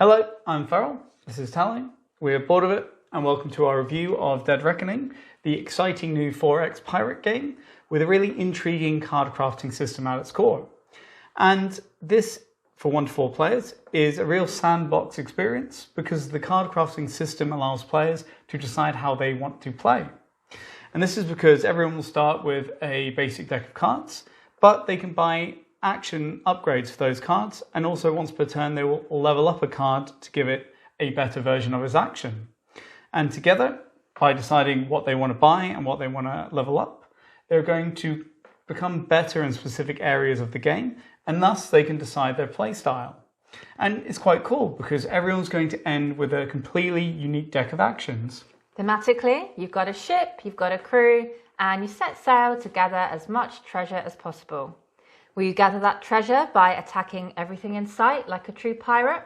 Hello, I'm Farrell, this is Tally, we're bored of it, and welcome to our review of Dead Reckoning, the exciting new 4X pirate game with a really intriguing card crafting system at its core. And this, for 1 to 4 players, is a real sandbox experience because the card crafting system allows players to decide how they want to play. And this is because everyone will start with a basic deck of cards, but they can buy action upgrades for those cards, and also once per turn they will level up a card to give it a better version of its action. And together, by deciding what they want to buy and what they want to level up, they're going to become better in specific areas of the game, and thus they can decide their play style. And it's quite cool because everyone's going to end with a completely unique deck of actions. Thematically, you've got a ship, you've got a crew, and you set sail to gather as much treasure as possible. Will you gather that treasure by attacking everything in sight like a true pirate?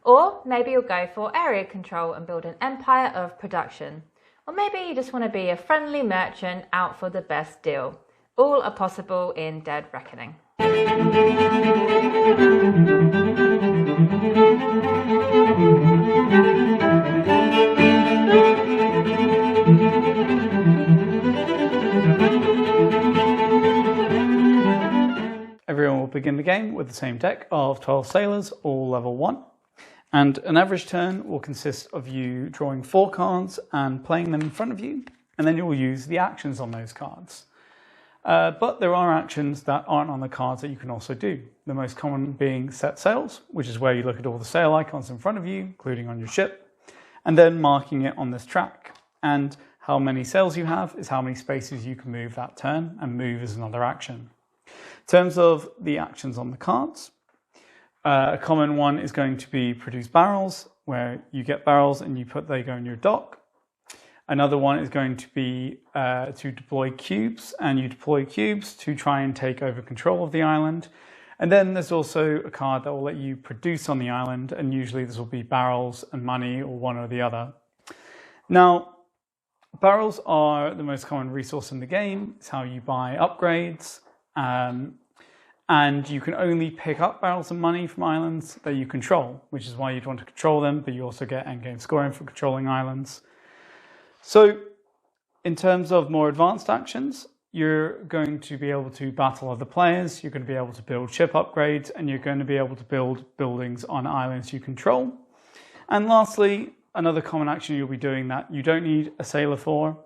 Or maybe you'll go for area control and build an empire of production. Or maybe you just want to be a friendly merchant out for the best deal. All are possible in Dead Reckoning. Everyone will begin the game with the same deck of 12 sailors, all level 1. And an average turn will consist of you drawing 4 cards and playing them in front of you, and then you will use the actions on those cards. But there are actions that aren't on the cards that you can also do. The most common being set sails, which is where you look at all the sail icons in front of you, including on your ship, and then marking it on this track. And how many sails you have is how many spaces you can move that turn, and move is another action. In terms of the actions on the cards, a common one is going to be produce barrels, where you get barrels and they go in your dock. Another one is going to be to deploy cubes, and you deploy cubes to try and take over control of the island. And then there's also a card that will let you produce on the island, and usually this will be barrels and money, or one or the other. Now, barrels are the most common resource in the game. It's how you buy upgrades. And you can only pick up barrels and money from islands that you control, which is why you'd want to control them, but you also get endgame scoring for controlling islands. So in terms of more advanced actions, you're going to be able to battle other players, you're going to be able to build ship upgrades, and you're going to be able to build buildings on islands you control. And lastly, another common action you'll be doing that you don't need a sailor for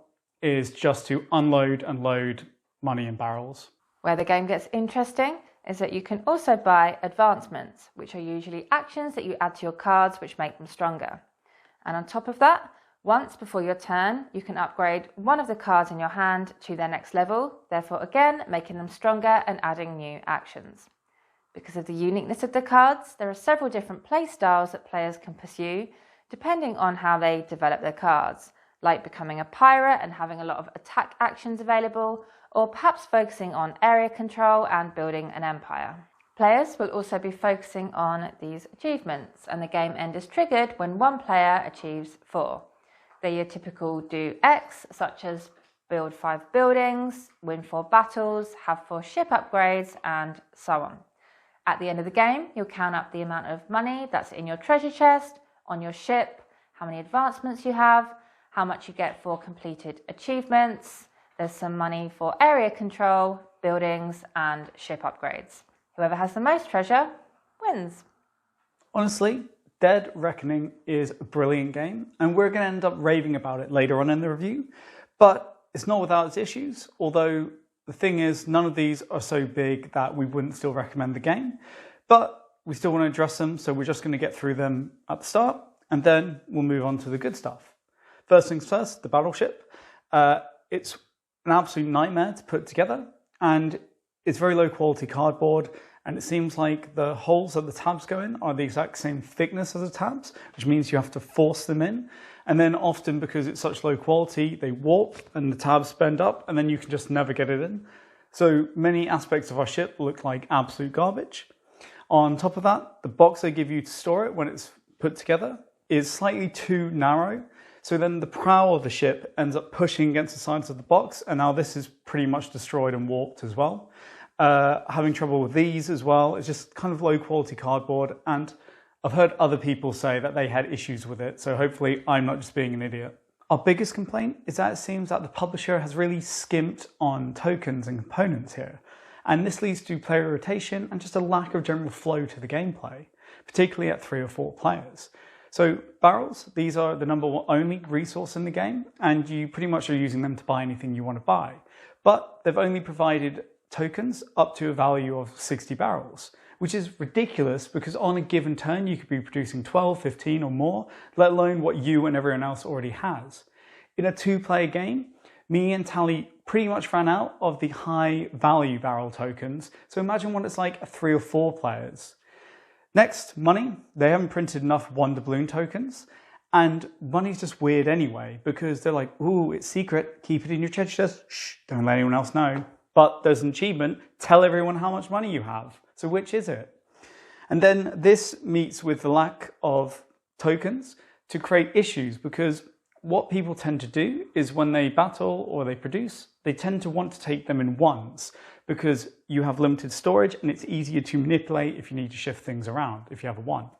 is just to unload and load money in barrels. Where the game gets interesting is that you can also buy advancements, which are usually actions that you add to your cards which make them stronger. And on top of that, once before your turn, you can upgrade one of the cards in your hand to their next level, therefore again making them stronger and adding new actions. Because of the uniqueness of the cards, there are several different play styles that players can pursue depending on how they develop their cards, like becoming a pirate and having a lot of attack actions available, or perhaps focusing on area control and building an empire. Players will also be focusing on these achievements, and the game end is triggered when one player achieves 4. They're your typical do X, such as build 5 buildings, win 4 battles, have 4 ship upgrades, and so on. At the end of the game, you'll count up the amount of money that's in your treasure chest, on your ship, how many advancements you have, how much you get for completed achievements. There's some money for area control, buildings, and ship upgrades. Whoever has the most treasure wins. Honestly, Dead Reckoning is a brilliant game, and we're going to end up raving about it later on in the review, but it's not without its issues, although the thing is, none of these are so big that we wouldn't still recommend the game, but we still want to address them, so we're just going to get through them at the start, and then we'll move on to the good stuff. First things first, the Battleship. It's an absolute nightmare to put together, and it's very low quality cardboard, and it seems like the holes that the tabs go in are the exact same thickness as the tabs, which means you have to force them in, and then often because it's such low quality they warp and the tabs bend up, and then you can just never get it in. So many aspects of our ship look like absolute garbage. On top of that, the box they give you to store it when it's put together is slightly too narrow. So then the prow of the ship ends up pushing against the sides of the box, and now this is pretty much destroyed and warped as well. Having trouble with these as well. It's just kind of low quality cardboard, and I've heard other people say that they had issues with it, so hopefully I'm not just being an idiot. Our biggest complaint is that it seems that the publisher has really skimped on tokens and components here, and this leads to player irritation and just a lack of general flow to the gameplay, particularly at 3 or 4 players. So barrels, these are the number one only resource in the game, and you pretty much are using them to buy anything you want to buy. But they've only provided tokens up to a value of 60 barrels, which is ridiculous because on a given turn you could be producing 12, 15 or more, let alone what you and everyone else already has. In a 2-player game, me and Tally pretty much ran out of the high value barrel tokens, so imagine what it's like at 3 or 4 players. Next, money. They haven't printed enough Wonder Balloon tokens, and money's just weird anyway because they're like, ooh, it's secret, keep it in your treasure chest, shh, don't let anyone else know. But there's an achievement, tell everyone how much money you have. So which is it? And then this meets with the lack of tokens to create issues, because what people tend to do is when they battle or they produce, they tend to want to take them in ones because you have limited storage and it's easier to manipulate if you need to shift things around if you have a 1.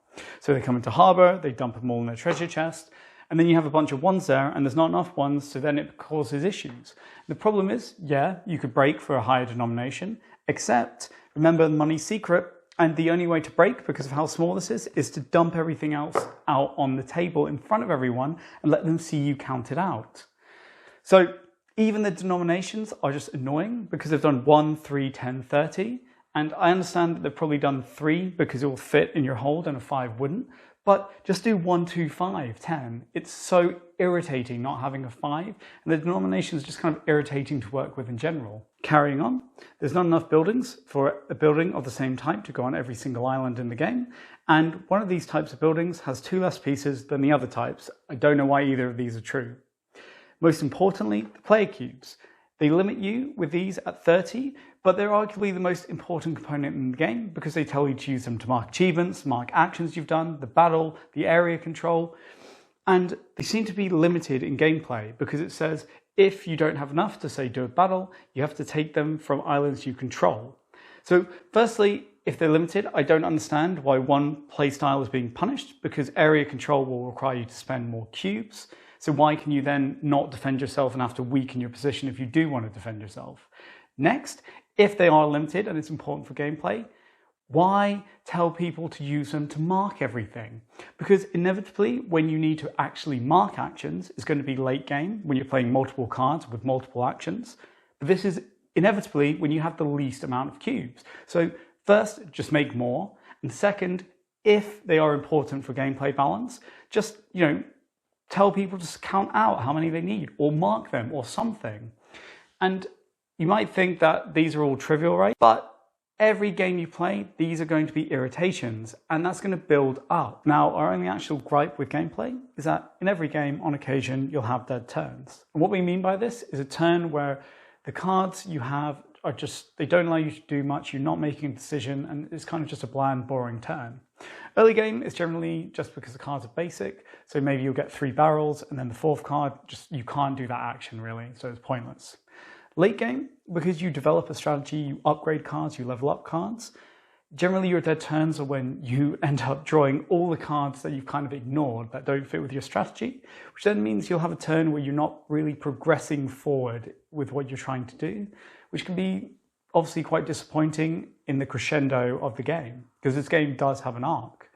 So they come into harbour, they dump them all in their treasure chest, and then you have a bunch of 1s there and there's not enough 1s, so then it causes issues. The problem is, yeah, you could break for a higher denomination, except remember money's secret, and the only way to break, because of how small this is to dump everything else out on the table in front of everyone and let them see you count it out. So even the denominations are just annoying because they've done 1, 3, 10, 30, and I understand that they've probably done 3 because it will fit in your hold and a 5 wouldn't, but just do 1, 2, 5, 10. It's so irritating not having a 5, and the denomination is just kind of irritating to work with in general. Carrying on, there's not enough buildings for a building of the same type to go on every single island in the game, and one of these types of buildings has 2 less pieces than the other types. I don't know why either of these are true. Most importantly, the player cubes. They limit you with these at 30, but they're arguably the most important component in the game because they tell you to use them to mark achievements, mark actions you've done, the battle, the area control, and they seem to be limited in gameplay because it says if you don't have enough to, say, do a battle, you have to take them from islands you control. So firstly, if they're limited, I don't understand why one playstyle is being punished because area control will require you to spend more cubes. So why can you then not defend yourself and have to weaken your position if you do want to defend yourself? Next, if they are limited and it's important for gameplay, why tell people to use them to mark everything? Because inevitably, when you need to actually mark actions, it's going to be late game when you're playing multiple cards with multiple actions. But this is inevitably when you have the least amount of cubes. So first, just make more. And second, if they are important for gameplay balance, just, tell people to count out how many they need or mark them or something. And you might think that these are all trivial, right? But every game you play, these are going to be irritations and that's going to build up. Now, our only actual gripe with gameplay is that in every game, on occasion, you'll have dead turns. And what we mean by this is a turn where the cards you have are just, they don't allow you to do much, you're not making a decision, and it's kind of just a bland, boring turn. Early game is generally just because the cards are basic, so maybe you'll get 3 barrels, and then the 4th card, just you can't do that action really, so it's pointless. Late game, because you develop a strategy, you upgrade cards, you level up cards, generally your dead turns are when you end up drawing all the cards that you've kind of ignored that don't fit with your strategy, which then means you'll have a turn where you're not really progressing forward with what you're trying to do, which can be obviously quite disappointing in the crescendo of the game, because this game does have an arc.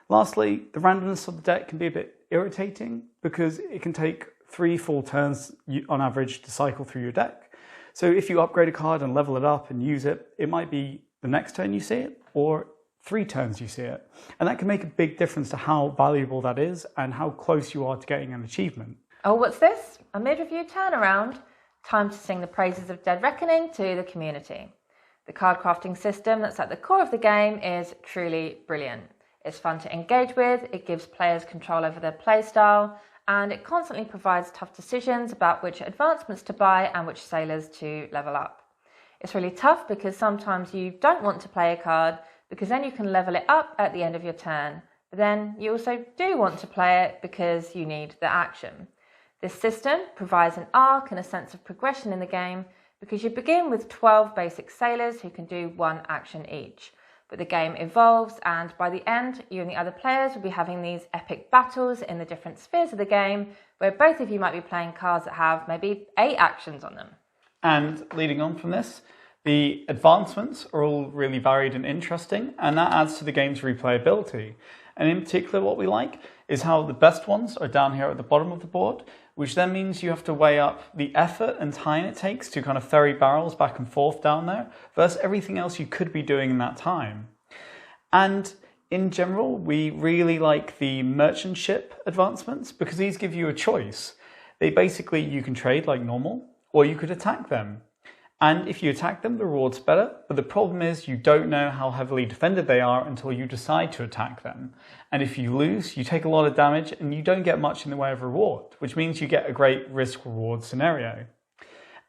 Lastly, the randomness of the deck can be a bit irritating because it can take 3 full turns on average to cycle through your deck. So if you upgrade a card and level it up and use it, it might be the next turn you see it or 3 turns you see it. And that can make a big difference to how valuable that is and how close you are to getting an achievement. Oh, what's this? A mid-review turnaround? Time to sing the praises of Dead Reckoning to the community. The card crafting system that's at the core of the game is truly brilliant. It's fun to engage with, it gives players control over their playstyle, and it constantly provides tough decisions about which advancements to buy and which sailors to level up. It's really tough because sometimes you don't want to play a card because then you can level it up at the end of your turn, but then you also do want to play it because you need the action. This system provides an arc and a sense of progression in the game because you begin with 12 basic sailors who can do 1 action each. But the game evolves, and by the end, you and the other players will be having these epic battles in the different spheres of the game, where both of you might be playing cards that have maybe 8 actions on them. And leading on from this, the advancements are all really varied and interesting, and that adds to the game's replayability. And in particular, what we like is how the best ones are down here at the bottom of the board, which then means you have to weigh up the effort and time it takes to kind of ferry barrels back and forth down there versus everything else you could be doing in that time. And in general, we really like the merchant ship advancements because these give you a choice. Basically, you can trade like normal, or you could attack them. And if you attack them, the reward's better, but the problem is you don't know how heavily defended they are until you decide to attack them. And if you lose, you take a lot of damage and you don't get much in the way of reward, which means you get a great risk-reward scenario.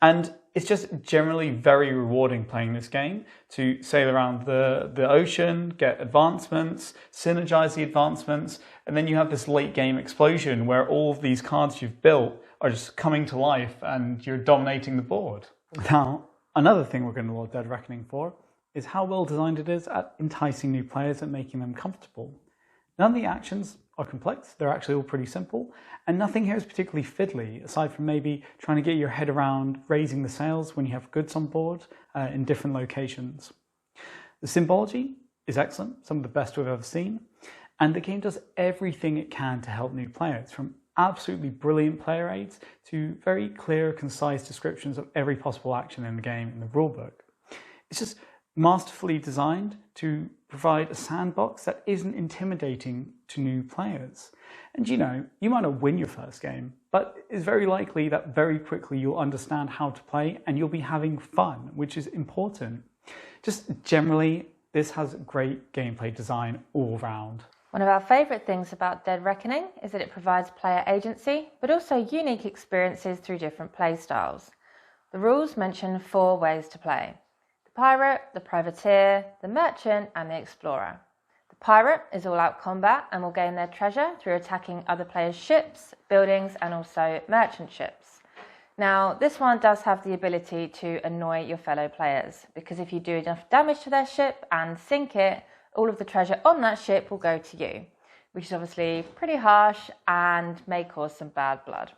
And it's just generally very rewarding playing this game to sail around the ocean, get advancements, synergize the advancements, and then you have this late game explosion where all of these cards you've built are just coming to life and you're dominating the board. Now, another thing we're going to Lord Dead Reckoning for is how well designed it is at enticing new players and making them comfortable. None of the actions are complex, they're actually all pretty simple, and nothing here is particularly fiddly, aside from maybe trying to get your head around raising the sails when you have goods on board in different locations. The symbology is excellent, some of the best we've ever seen, and the game does everything it can to help new players, from absolutely brilliant player aids to very clear, concise descriptions of every possible action in the game in the rulebook. It's just masterfully designed to provide a sandbox that isn't intimidating to new players. And you know, you might not win your first game, but it's very likely that very quickly you'll understand how to play and you'll be having fun, which is important. Just generally, this has great gameplay design all round. One of our favourite things about Dead Reckoning is that it provides player agency, but also unique experiences through different play styles. The rules mention 4 ways to play: the pirate, the privateer, the merchant, and the explorer. The pirate is all-out combat and will gain their treasure through attacking other players' ships, buildings, and also merchant ships. Now, this one does have the ability to annoy your fellow players, because if you do enough damage to their ship and sink it, all of the treasure on that ship will go to you, which is obviously pretty harsh and may cause some bad blood.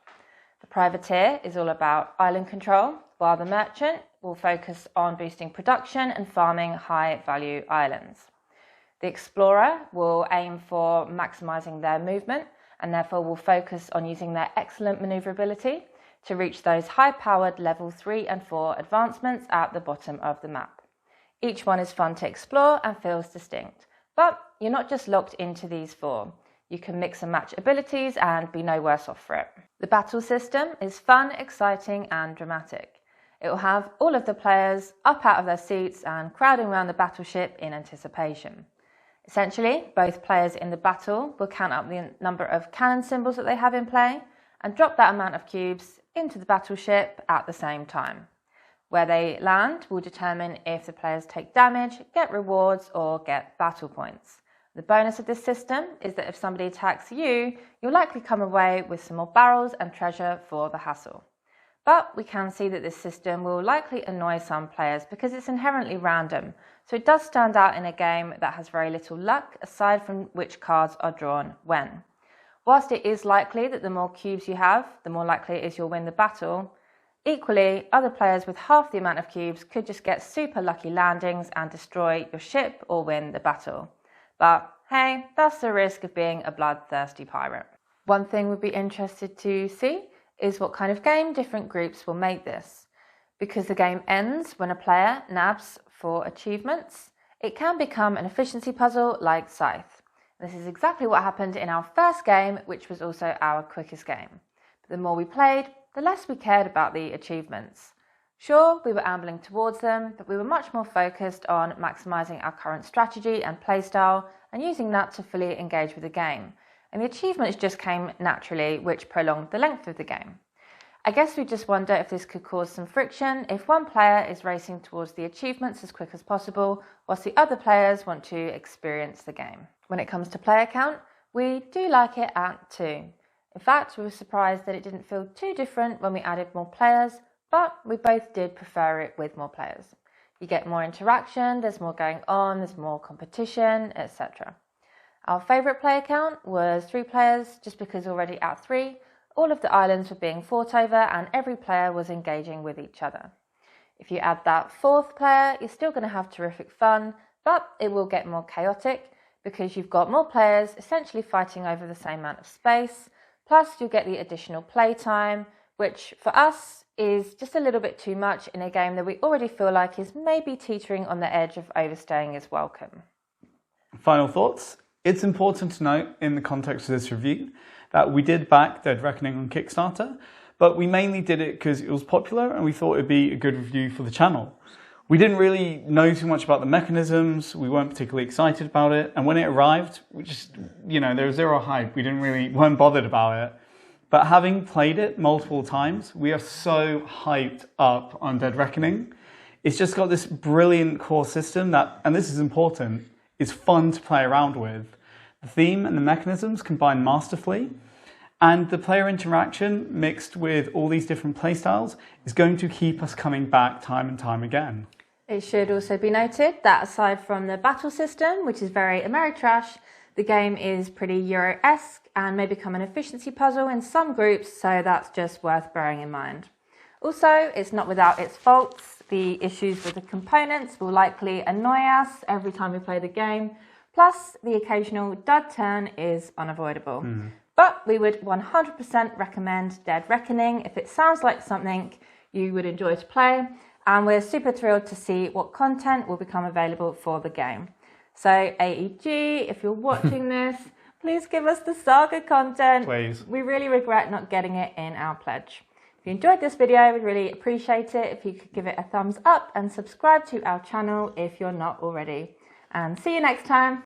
The privateer is all about island control, while the merchant will focus on boosting production and farming high-value islands. The explorer will aim for maximising their movement and therefore will focus on using their excellent manoeuvrability to reach those high-powered level 3 and 4 advancements at the bottom of the map. Each one is fun to explore and feels distinct, but you're not just locked into these 4. You can mix and match abilities and be no worse off for it. The battle system is fun, exciting and dramatic. It will have all of the players up out of their seats and crowding around the battleship in anticipation. Essentially, both players in the battle will count up the number of cannon symbols that they have in play and drop that amount of cubes into the battleship at the same time. Where they land will determine if the players take damage, get rewards, or get battle points. The bonus of this system is that if somebody attacks you, you'll likely come away with some more barrels and treasure for the hassle. But we can see that this system will likely annoy some players because it's inherently random, so it does stand out in a game that has very little luck, aside from which cards are drawn when. Whilst it is likely that the more cubes you have, the more likely it is you'll win the battle, equally, other players with half the amount of cubes could just get super lucky landings and destroy your ship or win the battle. But hey, that's the risk of being a bloodthirsty pirate. One thing we'd be interested to see is what kind of game different groups will make this. Because the game ends when a player nabs 4 achievements, it can become an efficiency puzzle like Scythe. This is exactly what happened in our first game, which was also our quickest game. But the more we played, the less we cared about the achievements. Sure, we were ambling towards them, but we were much more focused on maximising our current strategy and playstyle and using that to fully engage with the game. And the achievements just came naturally, which prolonged the length of the game. I guess we just wonder if this could cause some friction if one player is racing towards the achievements as quick as possible, whilst the other players want to experience the game. When it comes to player count, we do like it at 2. In fact, we were surprised that it didn't feel too different when we added more players, but we both did prefer it with more players. You get more interaction, there's more going on, there's more competition, etc. Our favourite player count was 3 players, just because already at 3, all of the islands were being fought over and every player was engaging with each other. If you add that 4th player, you're still going to have terrific fun, but it will get more chaotic because you've got more players essentially fighting over the same amount of space, plus you'll get the additional playtime, which for us is just a little bit too much in a game that we already feel like is maybe teetering on the edge of overstaying its welcome. Final thoughts. It's important to note in the context of this review that we did back Dead Reckoning on Kickstarter, but we mainly did it because it was popular and we thought it'd be a good review for the channel. We didn't really know too much about the mechanisms, we weren't particularly excited about it, and when it arrived, we just, there was zero hype, weren't bothered about it. But having played it multiple times, we are so hyped up on Dead Reckoning. It's just got this brilliant core system that, and this is important, is fun to play around with. The theme and the mechanisms combine masterfully, and the player interaction mixed with all these different playstyles is going to keep us coming back time and time again. It should also be noted that aside from the battle system, which is very Ameritrash, the game is pretty Euro-esque and may become an efficiency puzzle in some groups, so that's just worth bearing in mind. Also, it's not without its faults. The issues with the components will likely annoy us every time we play the game, plus the occasional dud turn is unavoidable. But we would 100% recommend Dead Reckoning if it sounds like something you would enjoy to play, and we're super thrilled to see what content will become available for the game. So AEG, if you're watching this, please give us the Saga content. Please. We really regret not getting it in our pledge. If you enjoyed this video, we'd really appreciate it if you could give it a thumbs up and subscribe to our channel if you're not already. And see you next time.